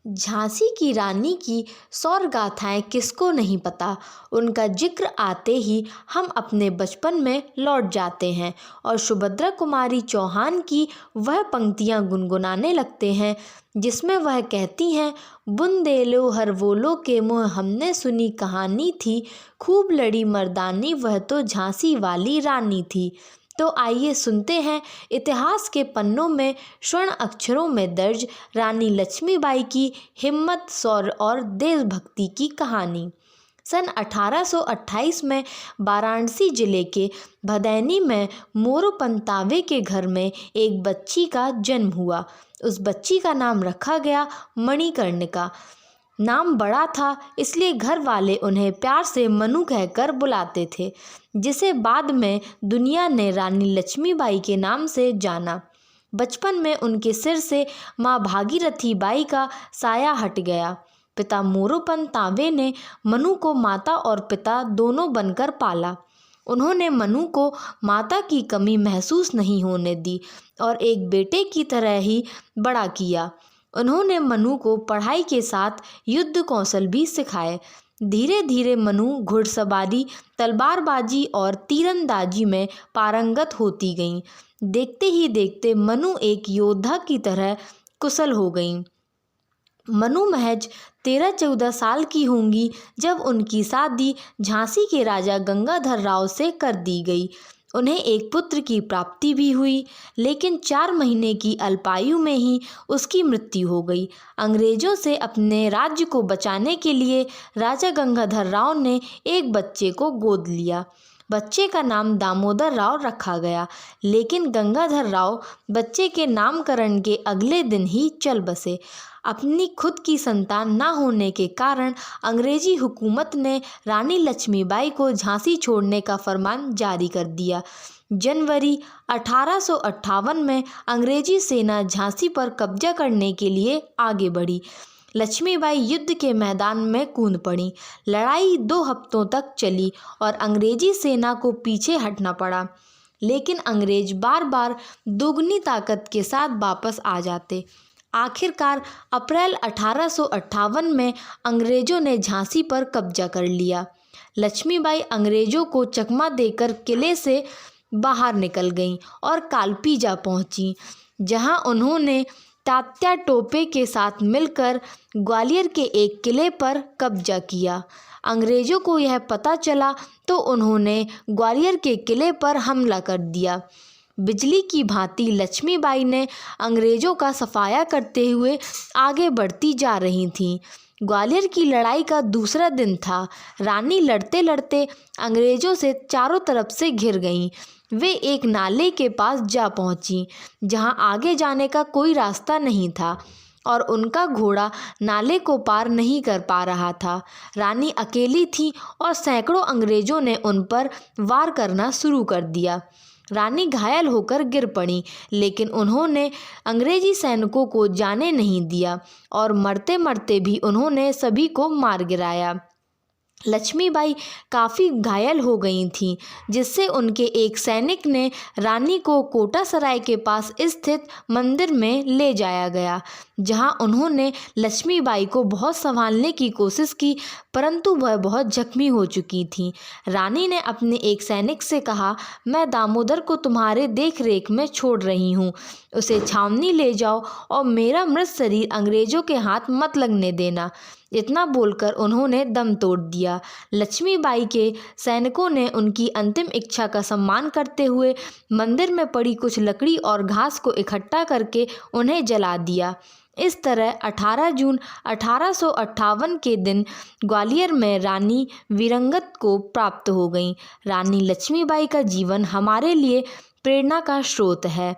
झांसी की रानी की सौर गाथाएं किसको नहीं पता। उनका जिक्र आते ही हम अपने बचपन में लौट जाते हैं और सुभद्रा कुमारी चौहान की वह पंक्तियां गुनगुनाने लगते हैं जिसमें वह कहती हैं, बुंदेलो हर वोलो के मुँह हमने सुनी कहानी थी, खूब लड़ी मर्दानी वह तो झांसी वाली रानी थी। तो आइए सुनते हैं इतिहास के पन्नों में स्वर्ण अक्षरों में दर्ज रानी लक्ष्मीबाई की हिम्मत, शौर्य और देशभक्ति की कहानी। सन 1828 में वाराणसी जिले के भदैनी में मोरोपंत तांबे के घर में एक बच्ची का जन्म हुआ। उस बच्ची का नाम रखा गया मणिकर्णिका। नाम बड़ा था इसलिए घर वाले उन्हें प्यार से मनु कहकर बुलाते थे, जिसे बाद में दुनिया ने रानी लक्ष्मीबाई के नाम से जाना। बचपन में उनके सिर से माँ भागीरथी बाई का साया हट गया। पिता मोरोपंत तांबे ने मनु को माता और पिता दोनों बनकर पाला। उन्होंने मनु को माता की कमी महसूस नहीं होने दी और एक बेटे की तरह ही बड़ा किया। उन्होंने मनु को पढ़ाई के साथ युद्ध कौशल भी सिखाए। धीरे धीरे मनु घुड़सवारी, तलवारबाजी और तीरंदाजी में पारंगत होती गईं। देखते ही देखते मनु एक योद्धा की तरह कुशल हो गईं। मनु महज 13-14 साल की होंगी जब उनकी शादी झांसी के राजा गंगाधर राव से कर दी गई। उन्हें एक पुत्र की प्राप्ति भी हुई, लेकिन 4 महीने की अल्पायु में ही उसकी मृत्यु हो गई। अंग्रेजों से अपने राज्य को बचाने के लिए राजा गंगाधर राव ने एक बच्चे को गोद लिया। बच्चे का नाम दामोदर राव रखा गया, लेकिन गंगाधर राव बच्चे के नामकरण के अगले दिन ही चल बसे। अपनी खुद की संतान न होने के कारण अंग्रेजी हुकूमत ने रानी लक्ष्मीबाई को झांसी छोड़ने का फरमान जारी कर दिया। जनवरी 1858 में अंग्रेजी सेना झांसी पर कब्जा करने के लिए आगे बढ़ी। लक्ष्मीबाई युद्ध के मैदान में कूद पड़ी। लड़ाई 2 हफ्तों तक चली और अंग्रेजी सेना को पीछे हटना पड़ा, लेकिन अंग्रेज बार बार दोगुनी ताकत के साथ वापस आ जाते। आखिरकार अप्रैल 1858 में अंग्रेजों ने झांसी पर कब्जा कर लिया। लक्ष्मीबाई अंग्रेजों को चकमा देकर किले से बाहर निकल गईं और कालपी जा पहुंची, जहां उन्होंने तात्या टोपे के साथ मिलकर ग्वालियर के एक किले पर कब्जा किया। अंग्रेजों को यह पता चला तो उन्होंने ग्वालियर के किले पर हमला कर दिया। बिजली की भांति लक्ष्मीबाई ने अंग्रेजों का सफाया करते हुए आगे बढ़ती जा रही थीं। ग्वालियर की लड़ाई का दूसरा दिन था। रानी लड़ते लड़ते अंग्रेजों से चारों तरफ से घिर गईं। वे एक नाले के पास जा पहुंची, जहां आगे जाने का कोई रास्ता नहीं था और उनका घोड़ा नाले को पार नहीं कर पा रहा था। रानी अकेली थी और सैकड़ों अंग्रेजों ने उन पर वार करना शुरू कर दिया। रानी घायल होकर गिर पड़ी, लेकिन उन्होंने अंग्रेजी सैनिकों को जाने नहीं दिया और मरते मरते भी उन्होंने सभी को मार गिराया। लक्ष्मीबाई काफ़ी घायल हो गई थीं, जिससे उनके एक सैनिक ने रानी को कोटासराय के पास स्थित मंदिर में ले जाया गया, जहां उन्होंने लक्ष्मीबाई को बहुत संभालने की कोशिश की, परंतु वह बहुत जख्मी हो चुकी थीं। रानी ने अपने एक सैनिक से कहा, मैं दामोदर को तुम्हारे देख रेख में छोड़ रही हूँ, उसे छावनी ले जाओ और मेरा मृत शरीर अंग्रेजों के हाथ मत लगने देना। इतना बोलकर उन्होंने दम तोड़ दिया। लक्ष्मीबाई के सैनिकों ने उनकी अंतिम इच्छा का सम्मान करते हुए मंदिर में पड़ी कुछ लकड़ी और घास को इकट्ठा करके उन्हें जला दिया। इस तरह 18 जून 1858 के दिन ग्वालियर में रानी वीरंगत को प्राप्त हो गई। रानी लक्ष्मीबाई का जीवन हमारे लिए प्रेरणा का स्रोत है।